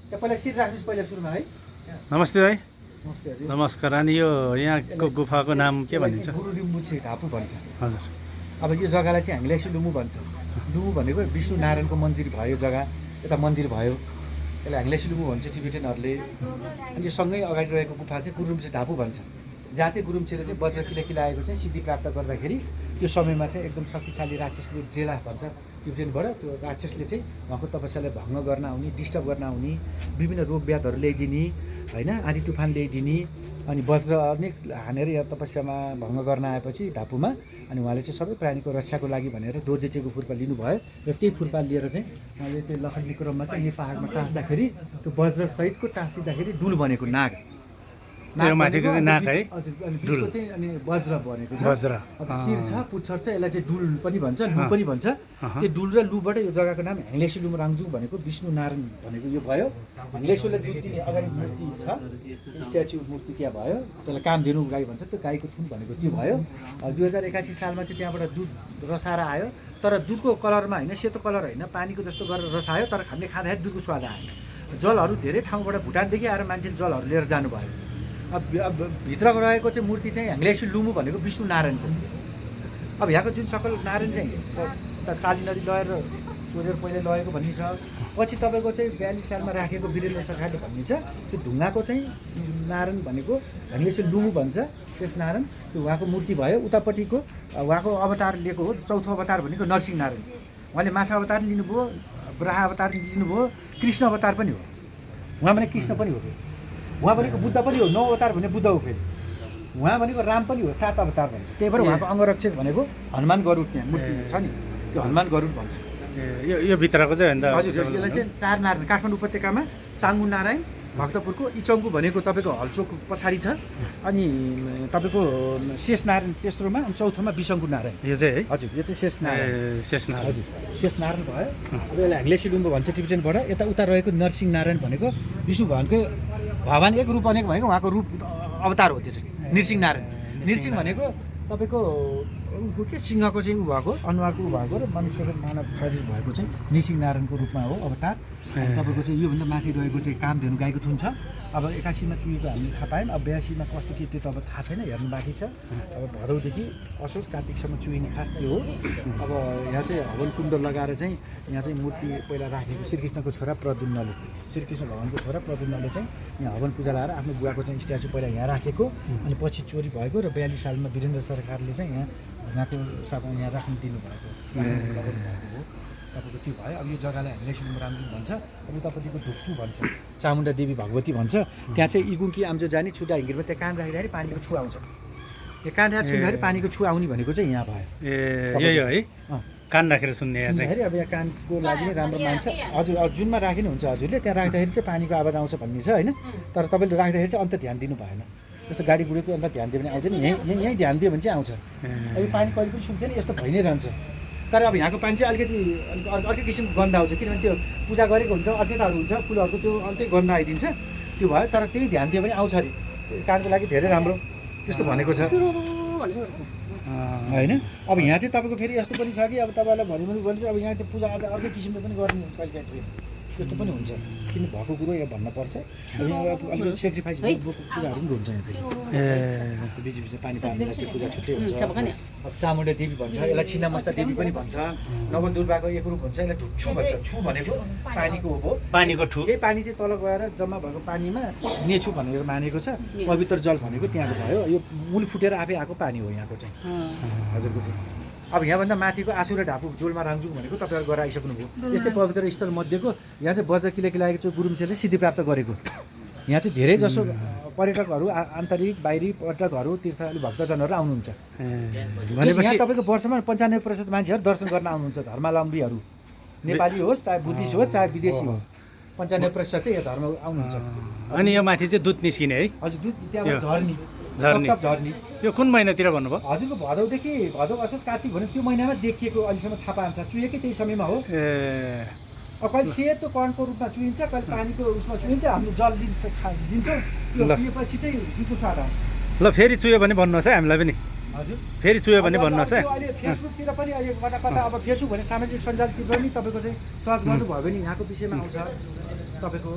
त्यहाँ पहिला सिट राख्नुहोस् पहिला सुरुमा है। नमस्ते भाइ। नमस्ते हजुर। नमस्कार। अनि यो यहाँको गुफाको नाम के भनिन्छ? गुरुरिम्बुछे ढापु भन्छ। हजुर। अब यो जग्गालाई चाहिँ हामीले यसो लुमु भन्छ। लुमु भनेको विष्णु नारायणको मन्दिर भयो जग्गा, यता मन्दिर भयो, यसलाई हामीले लुमु भन्छ टिबेटनहरूले। अनि यो सँगै अगाडि रहेको गुफा चाहिँ गुरुरिम्बुछे ढापु भन्छ, जहाँ चाहिँ गुरुम्चेले चाहिँ वज्र किलाएको चाहिँ सिद्धि प्राप्त गर्दाखेरि त्यो समयमा चाहिँ एकदम शक्तिशाली राक्षसले जेला भन्छ टिबेटनबाट, त्यो राक्षसले चाहिँ उहाँको तपस्यालाई भङ्ग गर्न आउने, डिस्टर्ब गर्न आउने, विभिन्न रोग व्याधहरू ल्याइदिने होइन, आँधी तुफान ल्याइदिने, अनि वज्र अनेक हानेर यहाँ तपस्यामा भङ्ग गर्न आएपछि ढापुमा अनि उहाँले चाहिँ सबै प्राणीको रक्षाको लागि भनेर दोर्जेचेको फुर्पा लिनुभयो र त्यही फुर्पा लिएर चाहिँ उहाँले त्यो लखनकी क्रममा चाहिँ यो पाहाडमा टाँस्दाखेरि त्यो वज्रसहितको टाँसिँदाखेरि डुल बनेको नाग माथिको चाहिँ नाग है। हजुर। अनि बिचको चाहिँ अनि वज्र बनेको छ। वज्र अब शिर छ, पुच्छर छ, यसलाई चाहिँ डुल पनि भन्छ, लु पनि भन्छ। त्यो डुल र लुबाट यो जग्गाको नाम हेङ्लेसी लुम राङजुङ भनेको विष्णु नारायण भनेको यो भयो। हेङ्लेसीलाई दुध दिने अगाडि मूर्ति छ, स्ट्याच्यु मूर्ति त्यहाँ भयो, त्यसलाई कामधेनु गाई भन्छ, त्यो गाईको थुन भनेको त्यो भयो। 2081 सालमा चाहिँ त्यहाँबाट दुध रसाएर आयो, तर दुधको कलरमा होइन, सेतो कलर होइन, पानीको जस्तो गरेर रस आयो, तर हामीले खाँदाखेरि दुधको स्वाद आयो। जलहरू धेरै ठाउँबाट भुटानदेखि आएर मान्छेले जलहरू लिएर जानुभयो। अब भित्र रहेको चाहिँ मूर्ति चाहिँ हेङ्लेसी लुमु भनेको विष्णु नारायणको। अब यहाँको जुन सकल नारायण चाहिँ साली नदी लगेर चोरेर पहिले लगेको भन्ने छ। पछि तपाईँको चाहिँ 42 सालमा राखेको वीरेन्द्र सरकारले भनिन्छ त्यो ढुङ्गाको चाहिँ नारायण भनेको हेङ्लेसी लुमु भन्छ, शेष नारायण। त्यो उहाँको मूर्ति भयो। उतापट्टिको उहाँको अवतार लिएको हो, चौथो अवतार भनेको नरसिंह नारायण। उहाँले माछा अवतार लिनुभयो, ब्राहा अवतार लिनुभयो, कृष्ण अवतार पनि हो। उहाँ भने कृष्ण पनि हो, उहाँ भनेको बुद्ध पनि हो, 9 अवतार भने बुद्ध हो। फेरि उहाँ भनेको राम पनि हो, 7 अवतार भन्छ। त्यही भएर उहाँको अंगरक्षक भनेको हनुमान गरुड त्यहाँ मूर्ति छ नि, त्यो हनुमान गरुड भन्छ। यो भित्रको चाहिँ भन्दा हजुर। यसलाई चाहिँ 4 नारायण काठमाडौँ उपत्यकामा चाङ्गु नारायण, भक्तपुरको इचङ्गु भनेको तपाईँको हल्चोक पछाडि छ, अनि तपाईँको शेष नारायण तेस्रोमा, अनि चौथोमा विशङ्गु नारायण। यो चाहिँ है। हजुर। यो चाहिँ शेष नारायण। शेष नारायण। हजुर। शेष नारायण भयो। अब यसलाई हेङ्लेसी लुम्बु भन्छ टिबेटनबाट। यता उता रहेको नरसिंह नारायण भनेको विष्णु भगवानको भगवान एक रूप बनेको भनेको उहाँको रूप अवतार हो। त्यो चाहिँ नृसिंह नारायण। नृसिंह भनेको तपाईँको के सिंहको चाहिँ उ भएको, अनुहारको उ भएको र मनुष्यको मानव शरीर भएको चाहिँ नृसिंह नारायणको रूपमा हो अवतार। तपाईँको चाहिँ योभन्दा माथि रहेको चाहिँ कामधेनु गाईको थुन छ। अब 81मा चुहेको हामीले थाहा पायौँ। अब 82मा कस्तो के त्यो त अब थाहा छैन, हेर्नु बाँकी छ। अब भदौदेखि असोज कार्तिकसम्म चुहिने खास त्यो हो। अब यहाँ चाहिँ हवन कुण्ड लगाएर चाहिँ यहाँ चाहिँ मूर्ति पहिला राखेको श्रीकृष्णको छोरा प्रद्युम्नले, श्रीकृष्ण भगवानको छोरा प्रद्युम्नले चाहिँ यहाँ हवन पूजा लगाएर आफ्नो बुवाको चाहिँ स्ट्याचु पहिला यहाँ राखेको, अनि पछि चोरी भएको र 42 सालमा वीरेन्द्र सरकारले चाहिँ यहाँको सापमा यहाँ राख्नु दिनुभएको हो। तपाईँको त्यो भयो। अब यो जग्गालाई हेङ्लेसी लुम्बु राङजुङ भन्छ। अब उतापट्टिको ढुक्चु भन्छ, चामुण्डा देवी भगवती भन्छ। त्यहाँ चाहिँ इगुङ्की आम्जो जाने छुट्टा हिँगिरमा त्यहाँ कान राख्दाखेरि पानीको छु आउँछ। त्यो कान राखेर सुन्दाखेरि पानीको छु आउने भनेको चाहिँ यहाँ भयो। यही हो है, कान राखेर सुन्ने यहाँ चाहिँ। अब यहाँ कानको लागि नै राम्रो मान्छ। हजुर। जुनमा राखिने हुन्छ हजुरले, त्यहाँ राख्दाखेरि चाहिँ पानीको आवाज आउँछ भन्ने छ होइन। तर तपाईँले राख्दाखेरि चाहिँ अन्त ध्यान दिनु भएन। यस्तो गाडी गुडीको अन्त ध्यान दियो भने आउँदैन, यहीँ ध्यान दियो भने चाहिँ आउँछ। अब यो पानी कहिले पनि सुक्दैन, यस्तो भइ नै रहन्छ। तर अब यहाँको पानी चाहिँ अलिकति अर्कै किसिमको गन्ध आउँछ, किनभने त्यो पूजा गरेको हुन्छ, अक्षताहरू हुन्छ, फुलहरूको त्यो अन्त्यै गन्ध आइदिन्छ, त्यो भयो। तर त्यही ध्यान दियो भने आउँछ अरे, कानको लागि धेरै राम्रो त्यस्तो भनेको छ होइन। अब यहाँ चाहिँ तपाईँको फेरि यस्तो पनि छ कि अब तपाईँलाई भने अब यहाँ त्यो पूजा आज अर्कै किसिमले पनि गर्ने हुन्छ, कहिले काहीँ त्यस्तो पनि हुन्छ। किन भएको कुरो यहाँ भन्नुपर्छ। अलिकति सेक्रिफाइस भएको पूजाहरू पनि हुन्छ यहाँ फेरि। बिच बिचमा पानी पार्नु त्यो पूजा छुट्टै हुन्छ। अब चामुण्डा देवी भन्छ, यसलाई छिन्नामस्ता देवी पनि भन्छ। नवदुर्गाको एक रूप हुन्छ, यसलाई ढुक्छु भन्छ। छु भनेको पानीको हो, पानीको ठु। यही पानी चाहिँ तल गएर जम्मा भएको पानीमा नेछु भनेर मानेको छ। पवित्र जल भनेको त्यहाँको भयो। यो मूल फुटेर आफै आएको पानी हो यहाँको चाहिँ हजुरको चाहिँ। अब यहाँभन्दा माथिको आसु र ढापु जोलमा राङजुङ भनेको तपाईँहरू गएर आइसक्नुभयो। यस्तै पवित्र स्थल मध्येको यहाँ चाहिँ वज्र किलाएको चाहिँ गुरुम्चेले सिद्धि प्राप्त गरेको। यहाँ चाहिँ धेरै जसो पर्यटकहरू, आन्तरिक बाहिरी पर्यटकहरू, तीर्थालु भक्तजनहरू आउनुहुन्छ। भनेपछि यहाँ तपाईँको वर्षमा 95% मान्छेहरू दर्शन गर्न आउनुहुन्छ। धर्मावलम्बीहरू नेपाली होस्, चाहे बुद्धिस्ट होस्, चाहे विदेशी होस्, 95% चाहिँ यहाँ धर्म आउनुहुन्छ। अनि यो माथि चाहिँ दुध निस्किने है? हजुर। दुध त्यहाँबाट झर्नी झर्नी। यो कुन महिनातिर भन्नुभयो? हजुरको भदौदेखि भदौ असोज कार्तिक भने त्यो महिनामा देखिएको अहिलेसम्म थाहा पान्छ। चुहेकै त्यही समयमा हो। अब कहिले सेतो कर्णको रूपमा चुहिन्छ, कहिले पानीको उसमा चुहिन्छ। हामीले जल दिन्छौँ, त्यो पिएपछि चाहिँ दुधको स्वाद आउँछ। ल फेरि चुह्यो भने भन्नुहोस् है हामीलाई पनि। हजुर। फेरि चुह्यो भने भन्नुहोस् है। अहिले फेसबुकतिर पनि अहिले कता कता अब फेसबुक भने सामाजिक सञ्जालतिर पनि तपाईँको चाहिँ सर्च गर्नुभयो भने यहाँको विषयमा आउँछ। तपाईँको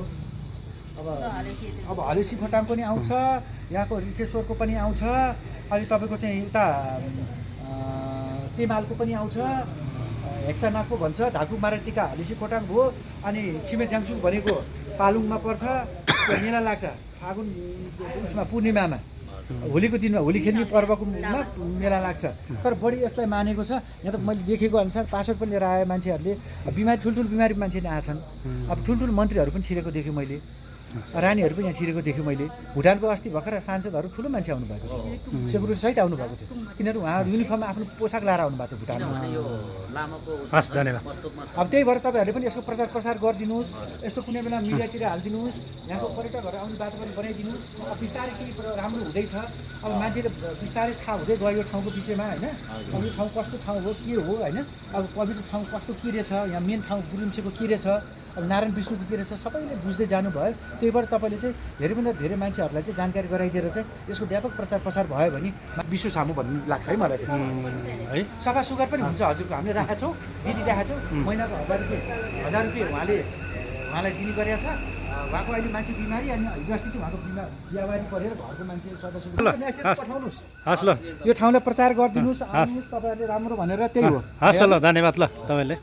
अब हलेसी खोटाङ पनि आउँछ, यहाँको रिखेश्वरको पनि आउँछ, अनि तपाईँको चाहिँ यता तेमालको पनि आउँछ, हेक्सानाको भन्छ, ढाकु माराटीका हलेसी खोटाङ भयो, अनि छिमेच्याङचुङ भनेको पालुङमा पर्छ, त्यो मेला लाग्छ फागुन उसमा पूर्णिमामा, होलीको दिनमा होली खेल्ने पर्वको मेला लाग्छ। तर बढी यसलाई मानेको छ, यहाँ त मैले देखेको अनुसार पासपोर्ट पनि लिएर आए मान्छेहरूले, बिमारी ठुल्ठुलो बिमारी मान्छे नै आछन्, अब ठुल्ठुलो मन्त्रीहरू पनि छिरेको देखेँ मैले, रानीहरू पनि यहाँ छिरेको देखेँ मैले, भुटानको अस्ति भर्खर सांसदहरू ठुलो मान्छे आउनुभएको थियो, सेक्युरिटी सहित आउनुभएको थियो, किनभने उहाँहरू युनिफर्ममा आफ्नो पोसाक लाएर आउनुभएको थियो भुटानमा। हस् धन्यवाद। अब त्यही भएर तपाईँहरूले पनि यसको प्रचार प्रसार गरिदिनुहोस्, यस्तो कुनै बेला मिडियातिर हालिदिनुहोस्, यहाँको पर्यटकहरू आउने वातावरण बनाइदिनुहोस्। अब बिस्तारै केही राम्रो हुँदैछ, अब मान्छेले बिस्तारै थाहा हुँदै गयो यो ठाउँको विषयमा होइन, अब यो ठाउँ कस्तो ठाउँ हो के हो होइन, अब पवित्र ठाउँ कस्तो के रहेछ, यहाँ मेन ठाउँ गुरुम्सेको के रहेछ, अब नारायण विष्णुको के रहेछ, सबैले बुझ्दै जानुभयो। त्यही भएर तपाईँले चाहिँ धेरैभन्दा धेरै मान्छेहरूलाई चाहिँ जानकारी गराइदिएर चाहिँ यसको व्यापक प्रचार प्रसार भयो भने विश्व सामु भन्ने लाग्छ है मलाई चाहिँ है सफा सुग्घर पनि हुन्छ हजुरको, हामीले राखेका छौँ, दिदी राखेका छौँ, महिनाको 1000 रुपियाँ उहाँलाई दिने गरेका छ। उहाँको अहिले मान्छे बिमारी, अनि हिजो अस्ति चाहिँ उहाँको बिहाबारी परेर घरको मान्छे सदस्य मेसेज पठाउनुहोस्, हस् ल, यो ठाउँलाई प्रचार गरिदिनुहोस्, आउनुहोस् तपाईँहरूले राम्रो भनेर, त्यही हो। हस् त ल, धन्यवाद ल तपाईँले।